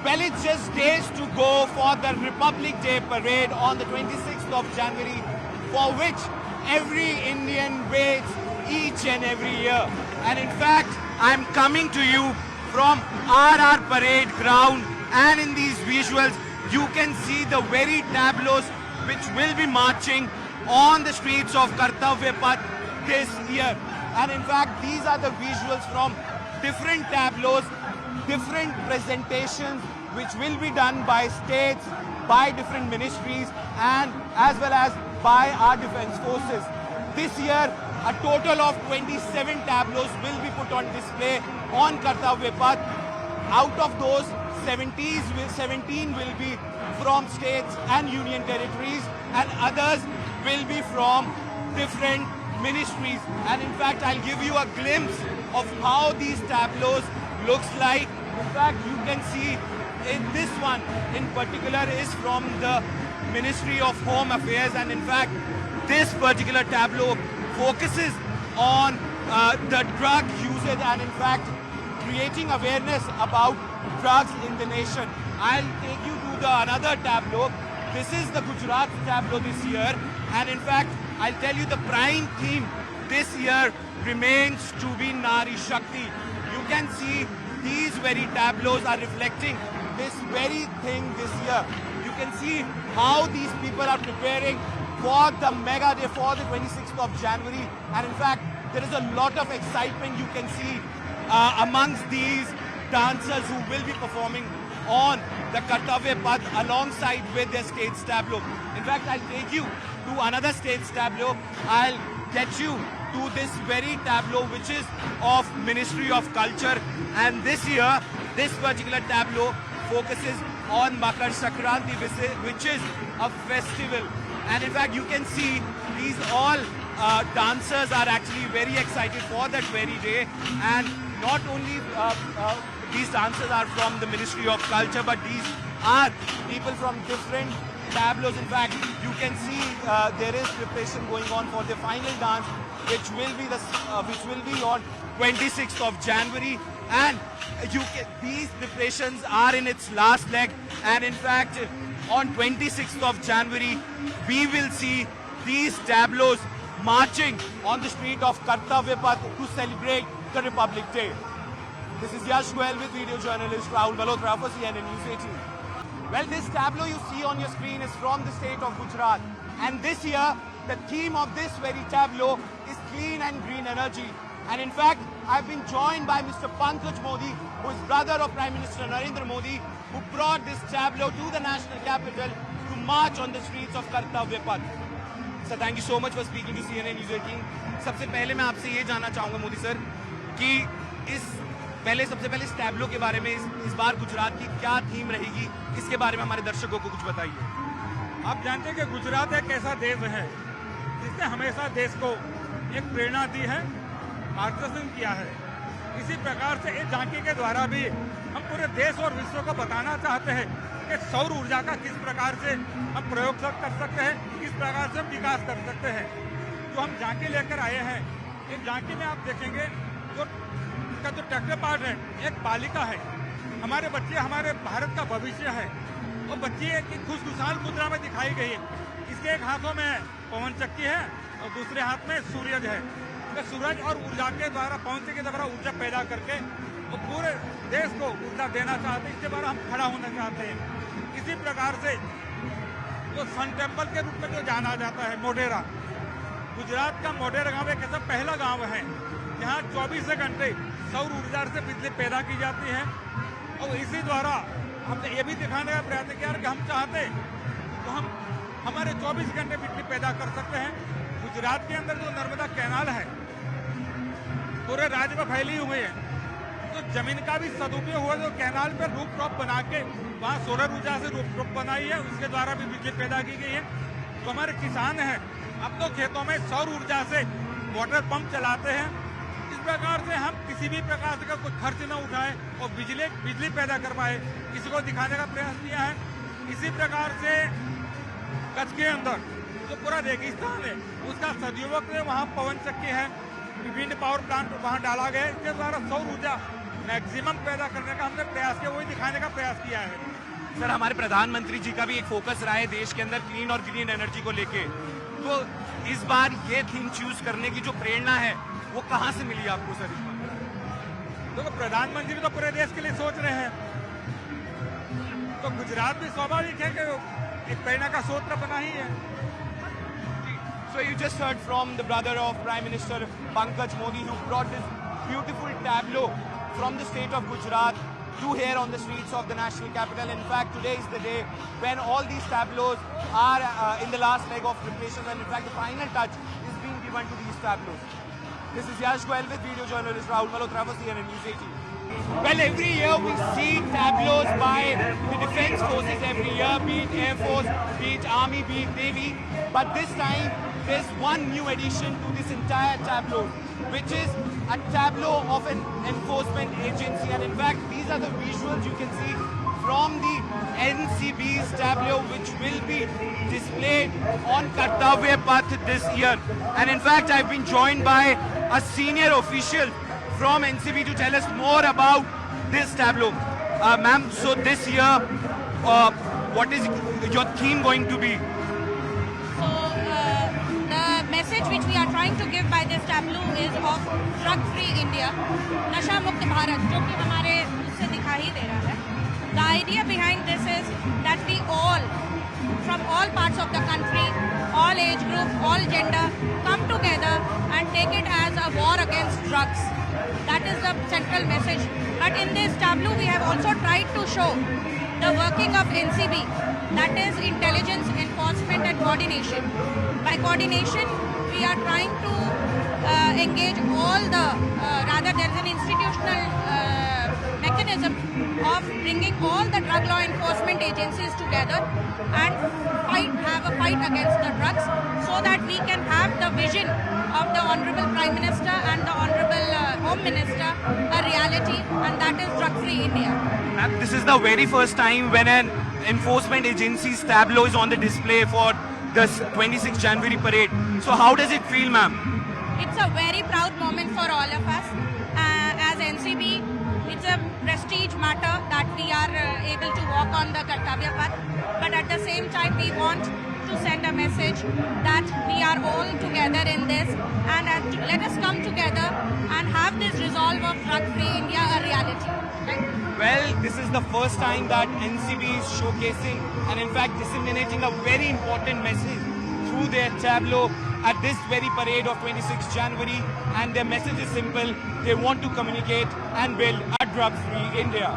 Well, it's just days to go for the Republic Day parade on the 26th of January, for which every Indian waits each and every year. And in fact, I'm coming to you from RR Parade ground, and in these visuals, you can see the very tableaus which will be marching on the streets of Kartavya Path this year. And in fact, these are the visuals from different tableaus, different presentations which will be done by states, by different ministries, and as well as by our defense forces. This year, a total of 27 tableaus will be put on display on Kartavya Path. Out of those, 17 will be from states and union territories, and others will be from different ministries. And in fact, I'll give you a glimpse of how these tableaus looks like. In fact, you can see in this one in particular is from the Ministry of Home Affairs, and in fact, this particular tableau focuses on the drug usage and in fact creating awareness about drugs in the nation. I'll take you to the another tableau. This is the Gujarat tableau this year, and in fact, I'll tell you the prime theme this year remains to be Nari Shakti. You can see these very tableaus are reflecting this very thing this year. You can see how these people are preparing for the mega day, for the 26th of January. And in fact, there is a lot of excitement you can see amongst these dancers who will be performing on the Kartavya Path alongside with their state's tableau. In fact, I'll take you to another state's tableau. I'll get you to this very tableau which is of Ministry of Culture, and this year this particular tableau focuses on Makar Sankranti, which is a festival. And in fact, you can see these all dancers are actually very excited for that very day. And not only these dancers are from the Ministry of Culture, but these are people from different tableaus. In fact, you can see there is preparation going on for the final dance, which will be on 26th of January. And these preparations are in its last leg, and in fact on 26th of January we will see these tableaus marching on the street of Kartavya Path to celebrate the Republic Day. This is Yash Goel with video journalist Rahul Malhotra for CNN News 18. Well, this tableau you see on your screen is from the state of Gujarat, and this year the theme of this very tableau is clean and green energy. And in fact, I've been joined by Mr. Pankaj Modi, who is brother of Prime Minister Narendra Modi, who brought this tableau to the national capital to march on the streets of Kartavya Path. Sir, thank you so much for speaking to CNN News 18. सबसे पहले मैं आपसे ये जानना चाहूँगा Modi sir कि सबसे पहले इस टैब्लो के बारे में इस बार गुजरात की क्या थीम रहेगी, इसके बारे में हमारे दर्शकों को कुछ बताइए। आप जानते हैं कि गुजरात एक ऐसा देश है जिसने हमेशा देश को एक प्रेरणा दी है, मार्गदर्शन किया है। इसी प्रकार से इस झांकी के द्वारा भी हम पूरे देश और विश्व को बताना चाहते हैं कि सौर ऊर्जा का किस प्रकार से हम प्रयोग कर सकते हैं, किस प्रकार से हम विकास कर सकते हैं। जो हम झांकी लेकर आए हैं, इस झांकी में आप देखेंगे जो ट्रैक्टर पार्ट है, एक बालिका है। हमारे बच्चे हमारे भारत का भविष्य है, और बच्ची एक खुशखुशाल मुद्रा में दिखाई गई है। इसके एक हाथों में पवन चक्की है और दूसरे हाथ में सूरज है। सूरज और ऊर्जा के द्वारा, पवन के द्वारा ऊर्जा पैदा करके और पूरे देश को ऊर्जा देना चाहते हैं। इसके द्वारा हम खड़ा होना चाहते हैं। इसी प्रकार से जो सन टेम्पल के रूप में जो जाना जाता है मोढेरा, गुजरात का मोढेरा गांव एक ऐसा पहला गांव है जहां 24 घंटे सौर ऊर्जा से बिजली पैदा की जाती है। और इसी द्वारा हमने ये भी दिखाने का प्रयत्न किया कि हम चाहते तो हम हमारे 24 घंटे बिजली पैदा कर सकते हैं। गुजरात के अंदर जो नर्मदा कैनाल है पूरे राज्य में फैली हुई है, तो जमीन का भी सदुपयोग हुआ। जो कैनाल पर रूप टॉप बना के वहाँ सोलर ऊर्जा से रूप टॉप बनाई है, उसके द्वारा भी बिजली पैदा की गई है। तो हमारे किसान हैं अब तो खेतों में सौर ऊर्जा से वाटर पंप चलाते हैं। इस प्रकार से हम किसी भी प्रकार से कोई खर्च न उठाए और बिजली पैदा कर पाए, किसी को दिखाने का प्रयास किया है। इसी प्रकार से कच्छ के अंदर जो पूरा रेगिस्तान है उसका सदुपयोग में वहाँ पवन चक्की है, विभिन्न पावर प्लांट वहाँ डाला गया है। इसके द्वारा सौर ऊर्जा मैक्सिमम पैदा करने का हमने प्रयास किया, वही दिखाने का प्रयास किया है। सर, हमारे प्रधानमंत्री जी का भी एक फोकस रहा है देश के अंदर क्लीन और ग्रीन एनर्जी को लेके, तो इस बार ये थीम चूज करने की जो प्रेरणा है वो कहाँ से मिली आपको सर इस बार? देखो, प्रधानमंत्री भी तो पूरे देश के लिए सोच रहे हैं, तो गुजरात भी स्वाभाविक है कि एक प्रेरणा का स्रोत बना ही है। So you just heard from the brother of Prime Minister Pankaj Modi, who brought this beautiful tableau from the state of Gujarat to here on the streets of the national capital. In fact, today is the day when all these tableaus are in the last leg of preparation, and in fact the final touch is being given to these tableaus. This is Yash Goel with video journalist Rahul Malhotra for CNN News 18. Well, every year we see tableaus by the defense forces every year, be it Air Force, be it Army, be it Navy. But this time, there's one new addition to this entire tableau, which is a tableau of an enforcement agency. And in fact, these are the visuals you can see from the NCB's tableau, which will be displayed on Kartavya Path this year. And in fact, I've been joined by a senior official from NCB to tell us more about this tableau. Ma'am, so this year, what is your theme going to be? So, the message which we are trying to give by this tableau is of drug-free India, Nasha Mukt Bharat, जो कि हमारे उससे दिखाई ही दे रहा है. The idea behind this is that we all, from all parts of the country, all age groups, all gender, come together and take it as a war against drugs. That is the central message. But in this tableau, we have also tried to show the working of NCB, that is intelligence, enforcement and coordination. By coordination, we are trying to engage all the, rather there is an institutional mechanism of bringing all the drug law enforcement agencies together and have a fight against the drugs, so that we can have the vision of the Honorable Prime Minister and the Honorable Home Minister a reality, and that is drug-free India. Ma'am, this is the very first time when an enforcement agency's tableau is on the display for the 26th January parade. So how does it feel, ma'am? It's a very proud moment for all of us. As NCB, it's a prestige matter that we are able to walk on the Kartavya Path. But at the same time, we want to send a message that we are all together in this, and let us come together and have this resolve of drug-free India a reality. Well, this is the first time that NCB is showcasing and in fact disseminating a very important message through their tableau at this very parade of 26th January, and their message is simple: they want to communicate and build a drug-free India.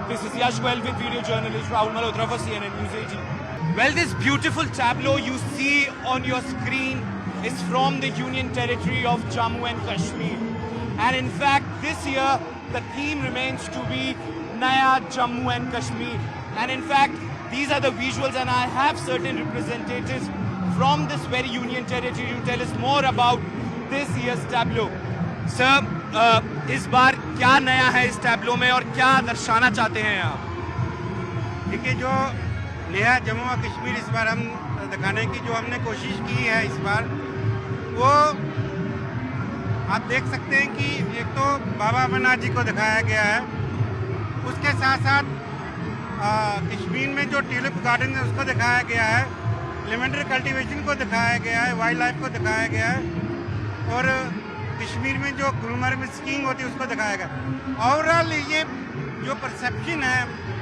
This is Yash Goel with video journalist Rahul Malhotra for CNN News 18. Well, this beautiful tableau you see on your screen is from the Union Territory of Jammu and Kashmir. And in fact, this year, the theme remains to be Naya Jammu and Kashmir. And in fact, these are the visuals, and I have certain representatives from this very Union Territory to tell us more about this year's tableau. Sir, इस बार क्या नया है इस tableau में और क्या दर्शाना चाहते हैं आप? देखिए, जो नया जम्मू और कश्मीर इस बार हम दिखाने की जो हमने कोशिश की है इस बार, वो आप देख सकते हैं कि एक तो बाबा अमरनाथ जी को दिखाया गया है, उसके साथ साथ कश्मीर में जो ट्यूलिप गार्डन है उसको दिखाया गया है, लेवेंडर कल्टीवेशन को दिखाया गया है, वाइल्ड लाइफ को दिखाया गया है, और कश्मीर में जो गुलमर्ग में स्कीइंग होती है उसको दिखाया गया। ओवरऑल ये जो परसेप्शन है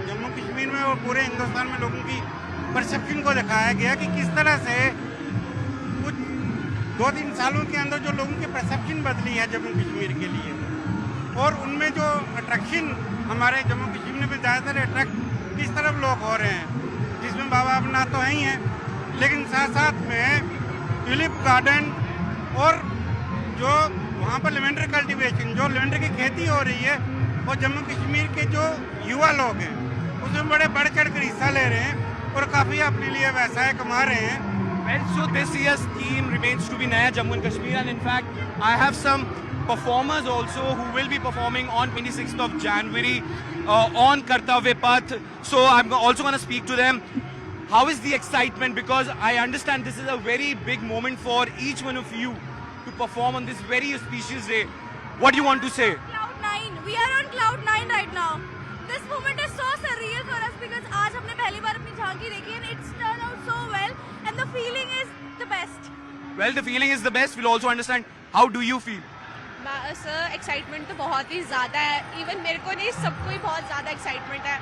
जम्मू कश्मीर में और पूरे हिंदुस्तान में लोगों की परसेप्शन को दिखाया गया कि किस तरह से कुछ 2-3 सालों के अंदर जो लोगों की परसेप्शन बदली है जम्मू कश्मीर के लिए, और उनमें जो अट्रैक्शन हमारे जम्मू कश्मीर में ज़्यादातर अट्रैक्ट किस तरफ लोग हो रहे हैं, जिसमें बाबा अमरनाथ तो है ही हैं, लेकिन साथ साथ में ट्यूलिप गार्डन और जो वहाँ पर लेवेंडर कल्टीवेशन, जो लेवेंडर की खेती हो रही है, और जम्मू कश्मीर के जो युवा लोग हैं उसमें बड़े बढ़ चढ़ कर हिस्सा ले रहे हैं और काफ़ी अपने लिए व्यवसाय कमा रहे हैं। Well, so this year's theme remains to be Naya Jammu and Kashmir, and in fact, I have some performers also who will be performing on 26th of January on Kartavya Path. So I'm also going to speak to them. How is the excitement? Because I understand this is a very big moment for each one of you to perform on this very auspicious day. What do you want to say? Cloud9 9. We are on cloud 9 right now. This moment is so surreal for us because आज हमने पहली बार अपनी झांकी देखी and it's turned out so well and the feeling is the best. Well, the feeling is the best. We'll also understand how do you feel. Sir excitement तो बहुत ही ज़्यादा है. इवन मेरे को नहीं, सबको ही बहुत ज़्यादा एक्साइटमेंट है.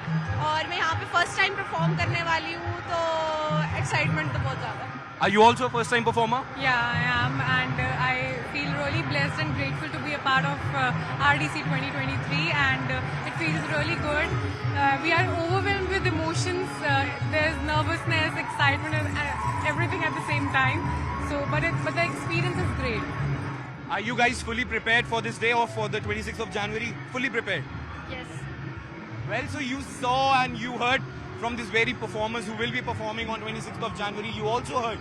और मैं यहाँ पे फर्स्ट टाइम परफॉर्म करने वाली हूँ, तो एक्साइटमेंट तो बहुत ज़्यादा है. Are you also a first time performer? Yeah, I am, and I feel really blessed and grateful to be a part of RDC 2023, and it feels really good. We are overwhelmed with emotions. There's nervousness, excitement, and everything at the same time. So, but the experience is great. Are you guys fully prepared for this day or for the 26th of January? Fully prepared? Yes. Well, so you saw and you heard from these very performers who will be performing on 26th of January. You also heard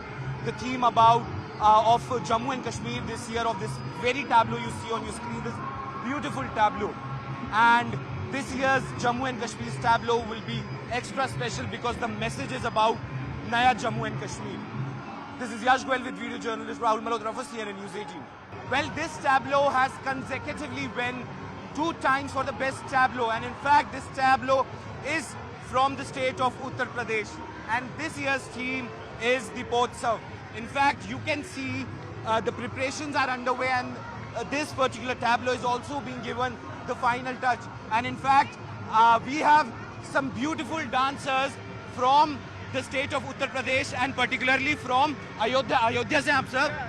the theme about of Jammu and Kashmir this year, of this very tableau you see on your screen, this beautiful tableau. And this year's Jammu and Kashmir's tableau will be extra special because the message is about Naya Jammu and Kashmir. This is Yash Goel with video journalist Rahul Malhotra for CNN News 18. Well, this tableau has consecutively won 2 times for the best tableau, and in fact this tableau is from the state of Uttar Pradesh, and this year's theme is Deepotsav. In fact, you can see the preparations are underway, and this particular tableau is also being given the final touch. And in fact, we have some beautiful dancers from the state of Uttar Pradesh and particularly from Ayodhya. Ayodhya से आप सब?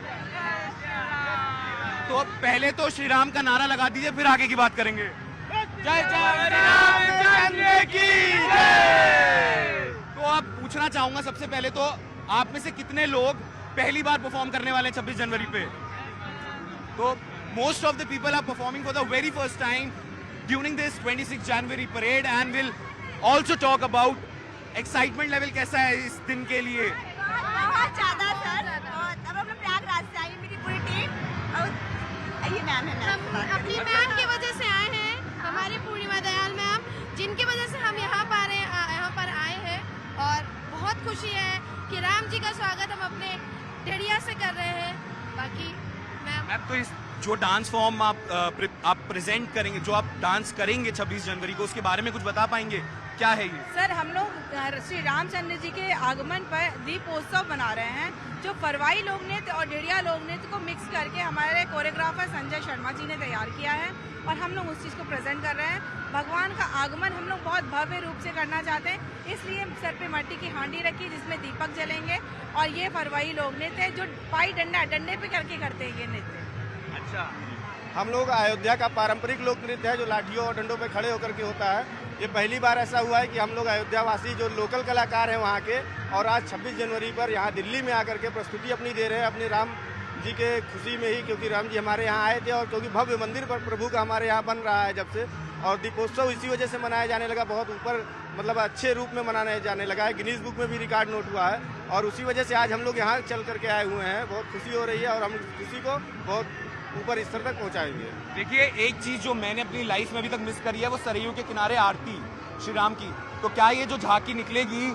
तो पहले तो श्री राम का नारा लगा दीजिए, फिर आगे की बात करेंगे. जय जय रामचंद्र की जय. तो अब पूछना चाहूंगा सबसे पहले तो आप में से कितने लोग पहली बार परफॉर्म करने वाले हैं 26 जनवरी पे? तो most of the people are performing for the very first time during this 26 January parade, and will also talk about excitement level कैसा है इस दिन के लिए. बहुत ज़्यादा सर. अब हम लोग प्रयागराज से आई, मेरी पूरी टीम. और ये मैम है, हम अपनी मैम की वजह से आए हैं, हमारी पूर्णिमा दयाल मैम, जिनकी वजह से हम यहाँ पर आए हैं. और बहुत खुशी है कि राम जी का स्वागत हम अपने ढेड़िया से कर रहे हैं. बाकी मैम, तो इस जो डांस फॉर्म आप प्रेजेंट करेंगे, जो आप डांस करेंगे 26 जनवरी को, उसके बारे में कुछ बता पाएंगे? क्या है ये? सर, हम लोग श्री रामचंद्र जी के आगमन पर दीपोत्सव बना रहे हैं, जो फरवाई लोक नृत्य और डेढ़िया लोक नृत्य को मिक्स करके हमारे कोरियोग्राफर संजय शर्मा जी ने तैयार किया है, और हम लोग उस चीज़ को प्रेजेंट कर रहे हैं. भगवान का आगमन हम लोग बहुत भव्य रूप से करना चाहते हैं, इसलिए सर पे मट्टी की हांडी रखी जिसमें दीपक जलेंगे, और ये फरवाई लोक नृत्य है जो पाई डंडे पे करके करते हैं ये नृत्य. अच्छा, हम लोग अयोध्या का पारंपरिक लोक नृत्य है जो लाठियों और डंडों पे खड़े होकर के होता है. ये पहली बार ऐसा हुआ है कि हम लोग अयोध्या वासी जो लोकल कलाकार हैं वहाँ के, और आज 26 जनवरी पर यहाँ दिल्ली में आकर के प्रस्तुति अपनी दे रहे हैं अपने राम जी के खुशी में ही, क्योंकि राम जी हमारे यहाँ आए थे और क्योंकि भव्य मंदिर पर प्रभु का हमारे यहाँ बन रहा है जब से, और दीपोत्सव इसी वजह से मनाया जाने लगा. बहुत ऊपर मतलब अच्छे रूप में मनाने जाने लगा है, गिनीज बुक में भी रिकॉर्ड नोट हुआ है, और उसी वजह से आज हम लोग यहाँ चल करके आए हुए हैं. बहुत खुशी हो रही है और हम खुशी को बहुत ऊपर स्तर तक पहुँचाएंगे. देखिए, एक चीज जो मैंने अपनी लाइफ में अभी तक मिस करी है वो सरयू के किनारे आरती श्री राम की. तो क्या ये जो झांकी निकलेगी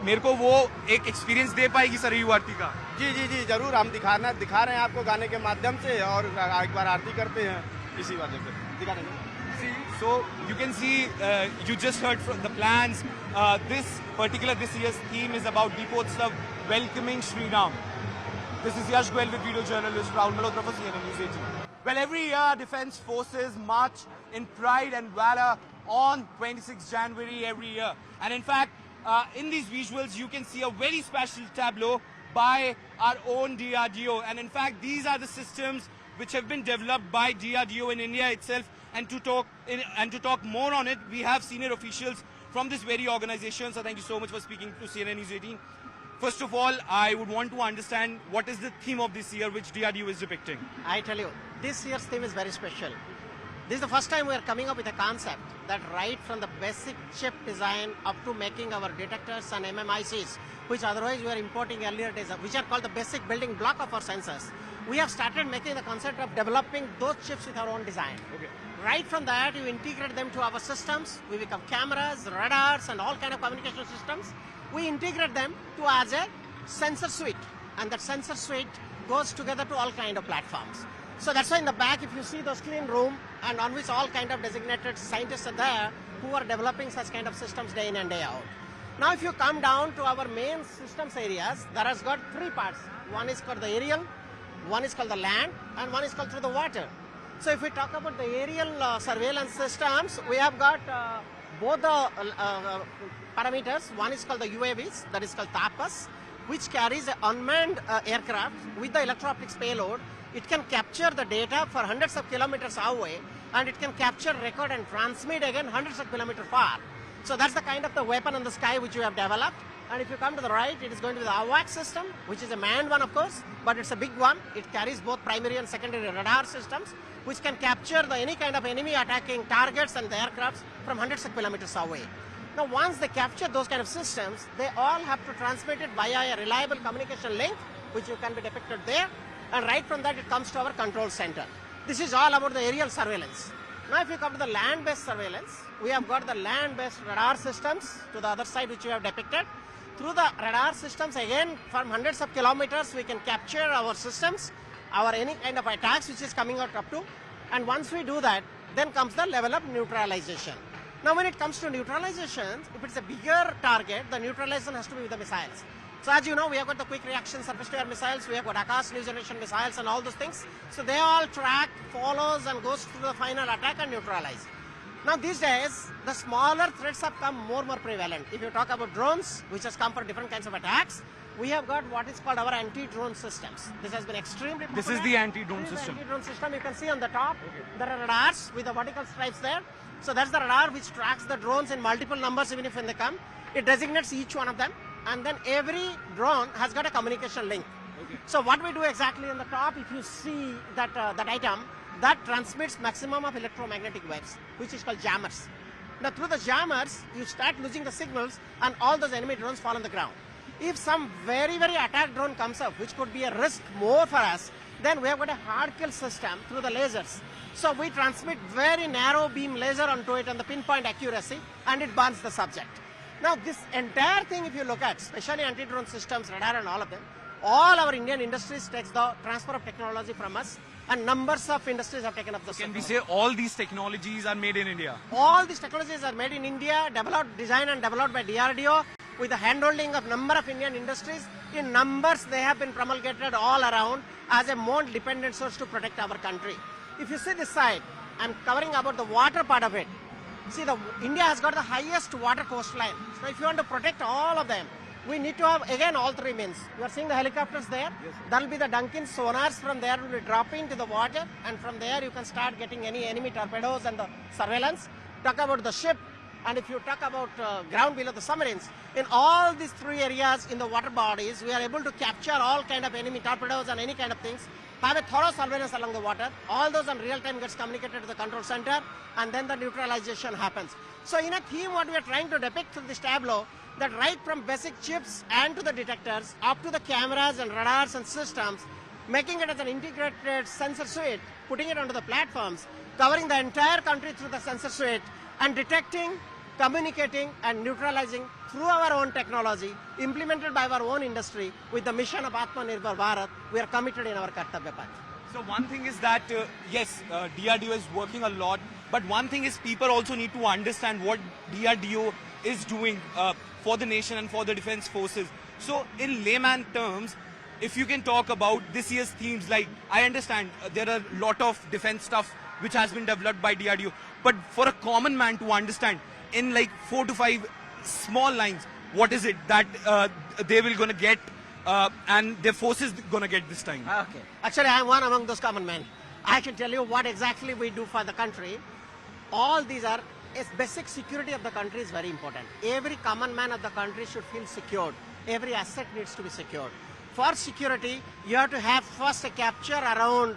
मेरे को वो एक एक्सपीरियंस दे पाएगी सरयू आरती का? जी जी जी जरूर, हम दिखा रहे हैं आपको गाने के माध्यम से, और एक बार आरती करते हैं इसी वजह से दिखा देंगे. So you can see, you just heard from the plans. This year's theme is about Deepotsav, welcoming Sri Ram. This is Yash Goel with video journalist Rahul Malhotra for CNN News 18. Well, every year Defence Forces march in pride and valor on 26 January every year. And in fact, in these visuals you can see a very special tableau by our own DRDO. And in fact, these are the systems which have been developed by DRDO in India itself. And to talk more on it, we have senior officials from this very organization. So thank you so much for speaking to CNN News 18. First of all, I would want to understand what is the theme of this year which DRDO is depicting. I tell you, this year's theme is very special. This is the first time we are coming up with a concept that right from the basic chip design up to making our detectors and MMICs, which otherwise we are importing earlier days, which are called the basic building block of our sensors. We have started making the concept of developing those chips with our own design. Okay. Right from that, you integrate them to our systems. We become cameras, radars, and all kind of communication systems. We integrate them to as a sensor suite, and that sensor suite goes together to all kind of platforms. So that's why in the back, if you see those clean room and on which all kind of designated scientists are there who are developing such kind of systems day in and day out. Now if you come down to our main systems areas, there has got three parts. One is called the aerial, one is called the land, and one is called through the water. So if we talk about the aerial surveillance systems, we have got both the parameters. One is called the UAVs, that is called TAPAS, which carries an unmanned aircraft with the electro-optics payload. It can capture the data for hundreds of kilometers away, and it can capture, record, and transmit again hundreds of kilometers far. So that's the kind of the weapon in the sky which we have developed. And if you come to the right, it is going to be the AWACS system, which is a manned one, of course, but it's a big one. It carries both primary and secondary radar systems, which can capture any kind of enemy attacking targets and the aircrafts from hundreds of kilometers away. Now, once they capture those kind of systems, they all have to transmit it via a reliable communication link, which you can be depicted there. And right from that, it comes to our control center. This is all about the aerial surveillance. Now, if you come to the land-based surveillance, we have got the land-based radar systems to the other side, which we have depicted. Through the radar systems, again, from hundreds of kilometers, we can capture our systems, any kind of attacks which is coming out up to. And once we do that, then comes the level of neutralization. Now, when it comes to neutralization, if it's a bigger target, the neutralization has to be with the missiles. So as you know, we have got the quick reaction surface-to-air missiles, we have got Akash new generation missiles and all those things. So they all track, follows, and goes through the final attack and neutralize. Now these days, the smaller threats have come more prevalent. If you talk about drones, which has come for different kinds of attacks, we have got what is called our anti-drone systems. This has been extremely popular. This is the anti-drone system. The anti-drone system, you can see on the top, there are radars with the vertical stripes there. So that's the radar which tracks the drones in multiple numbers even if when they come. It designates each one of them. And then every drone has got a communication link. Okay. So what we do exactly on the top, if you see that that item, that transmits maximum of electromagnetic waves, which is called jammers. Now through the jammers, you start losing the signals and all those enemy drones fall on the ground. If some very attack drone comes up, which could be a risk more for us, then we have got a hard kill system through the lasers. So we transmit very narrow beam laser onto it and the pinpoint accuracy, and it burns the subject. Now this entire thing, if you look at, especially anti-drone systems, radar and all of them, all our Indian industries takes the transfer of technology from us, and numbers of industries have taken up the Can we say all these technologies are made in India? All these technologies are made in India, designed and developed by DRDO, with the handholding of number of Indian industries. In numbers, they have been promulgated all around as a more dependent source to protect our country. If you see this side, I'm covering about the water part of it. See, India has got the highest water coastline. So if you want to protect all of them, we need to have, again, all three means. You are seeing the helicopters there. Yes, that will be the Duncan sonars from there will be dropping to the water, and from there you can start getting any enemy torpedoes and the surveillance. Talk about the ship, and if you talk about ground below the submarines, in all these three areas in the water bodies, we are able to capture all kind of enemy torpedoes and any kind of things, have a thorough surveillance along the water. All those on real time gets communicated to the control center, and then the neutralization happens. So in a theme, what we are trying to depict through this tableau, that right from basic chips and to the detectors, up to the cameras and radars and systems, making it as an integrated sensor suite, putting it onto the platforms, covering the entire country through the sensor suite, and detecting, communicating, and neutralizing through our own technology, implemented by our own industry, with the mission of Atmanirbhar Bharat. We are committed in our Kartavya path. So one thing is that, yes, DRDO is working a lot, but one thing is people also need to understand what DRDO is doing for the nation and for the defense forces. So in layman terms, if you can talk about this year's themes, like I understand there are a lot of defense stuff which has been developed by DRDO, but for a common man to understand in like 4 to 5 small lines, what is it that they will gonna get and their forces gonna get this time? Okay. Actually, I am one among those common men. I can tell you what exactly we do for the country. All these are, basic security of the country is very important. Every common man of the country should feel secured. Every asset needs to be secured. For security, you have to have first a capture around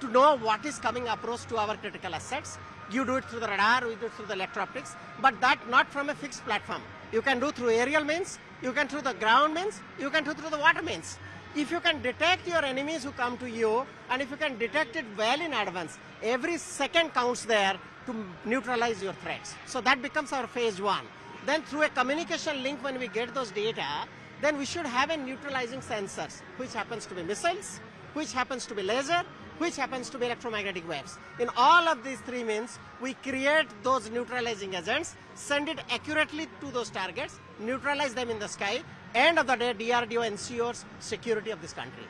to know what is coming approach to our critical assets. You do it through the radar, we do it through the electro-optics, but that not from a fixed platform. You can do through aerial means, you can through the ground means, you can do through the water means. If you can detect your enemies who come to you, and if you can detect it well in advance, every second counts there to neutralize your threats. So that becomes our phase one. Then through a communication link, when we get those data, then we should have a neutralizing sensors, which happens to be missiles, which happens to be laser, which happens to be electromagnetic waves. In all of these three means, we create those neutralizing agents, send it accurately to those targets, neutralize them in the sky. End of the day, DRDO ensures security of this country.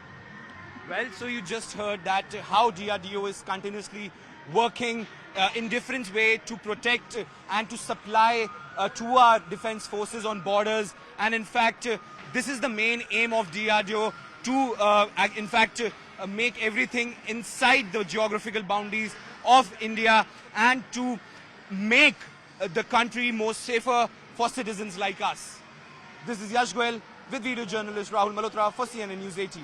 Well, so you just heard that how DRDO is continuously working in different ways to protect and to supply to our defense forces on borders. And in fact, this is the main aim of DRDO to, make everything inside the geographical boundaries of India and to make the country more safer for citizens like us. This is Yash Goel with video journalist Rahul Malhotra for CNN News 18.